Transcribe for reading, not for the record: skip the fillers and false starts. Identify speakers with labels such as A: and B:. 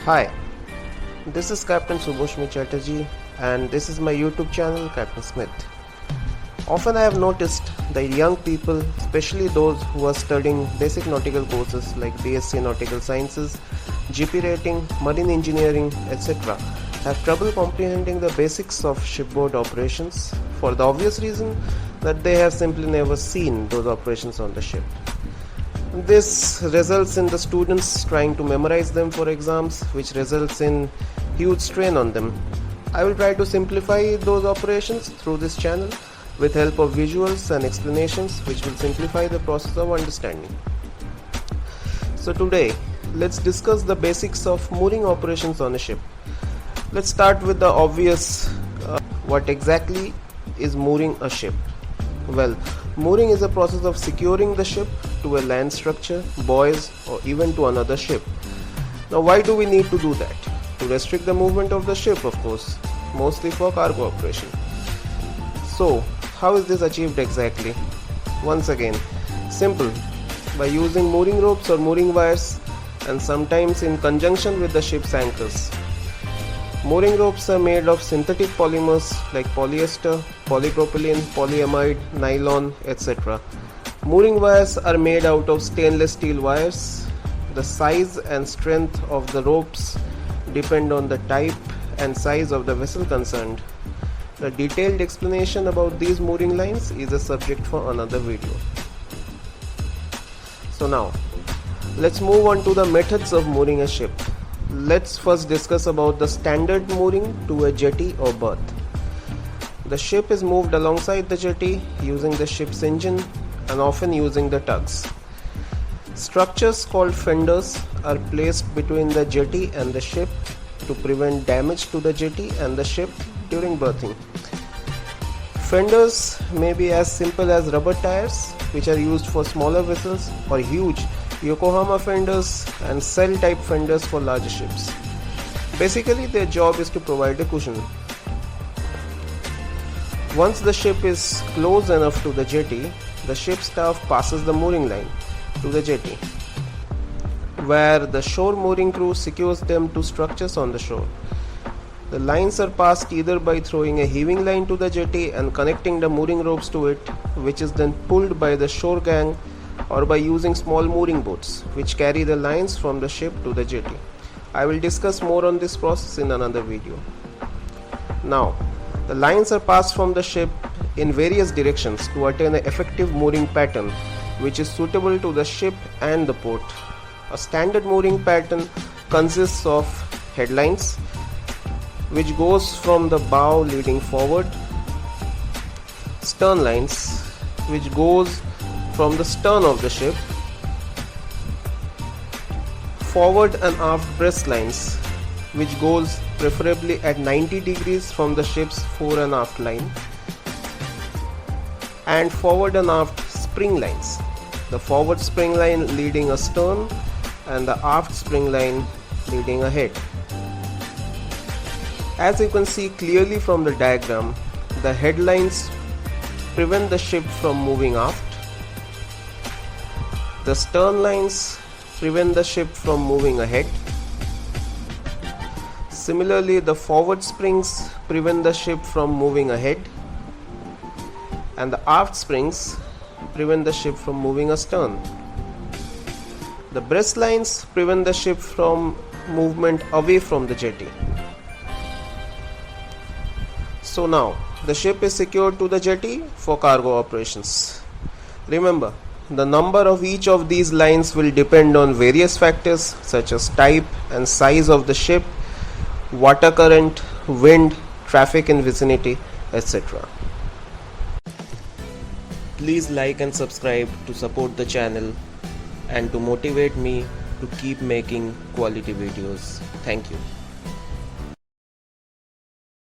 A: Hi, this is Captain Subhoshmi Chatterjee and this is my YouTube channel Captain Smith. Often I have noticed that young people, especially those who are studying basic nautical courses like BSc Nautical Sciences, GP rating, marine engineering, etc., have trouble comprehending the basics of shipboard operations for the obvious reason that they have simply never seen those operations on the ship. This results in the students trying to memorize them for exams, which results in huge strain on them. I will try to simplify those operations through this channel with help of visuals and explanations which will simplify the process of understanding. So today, let's discuss the basics of mooring operations on a ship. Let's start with the obvious, what exactly is mooring a ship? Well, mooring is a process of securing the ship to a land structure, buoys, or even to another ship. Now, why do we need to do that? To restrict the movement of the ship, of course, mostly for cargo operation. So, how is this achieved exactly? Once again, simple, by using mooring ropes or mooring wires, and sometimes in conjunction with the ship's anchors. Mooring ropes are made of synthetic polymers like polyester, polypropylene, polyamide, nylon, etc. Mooring wires are made out of stainless steel wires. The size and strength of the ropes depend on the type and size of the vessel concerned. The detailed explanation about these mooring lines is a subject for another video. So now, let's move on to the methods of mooring a ship. Let's first discuss about the standard mooring to a jetty or berth. The ship is moved alongside the jetty using the ship's engine and often using the tugs. Structures called fenders are placed between the jetty and the ship to prevent damage to the jetty and the ship during berthing. Fenders may be as simple as rubber tires, which are used for smaller vessels, or huge Yokohama fenders and cell type fenders for larger ships. Basically, their job is to provide a cushion. Once the ship is close enough to the jetty, the ship staff passes the mooring line to the jetty, where the shore mooring crew secures them to structures on the shore. The lines are passed either by throwing a heaving line to the jetty and connecting the mooring ropes to it, which is then pulled by the shore gang, or by using small mooring boats which carry the lines from the ship to the jetty. I will discuss more on this process in another video. Now, the lines are passed from the ship in various directions to attain an effective mooring pattern which is suitable to the ship and the port. A standard mooring pattern consists of headlines, which goes from the bow leading forward, stern lines, which goes from the stern of the ship, forward and aft breast lines, which goes preferably at 90 degrees from the ship's fore and aft line, and forward and aft spring lines, the forward spring line leading astern and the aft spring line leading ahead. As you can see clearly from the diagram, the headlines prevent the ship from moving aft. The stern lines prevent the ship from moving ahead. Similarly, the forward springs prevent the ship from moving ahead, and the aft springs prevent the ship from moving astern. The breast lines prevent the ship from movement away from the jetty. So now, the ship is secured to the jetty for cargo operations. Remember, the number of each of these lines will depend on various factors such as type and size of the ship, water current, wind, traffic in vicinity, etc. Please like and subscribe to support the channel and to motivate me to keep making quality videos. Thank you.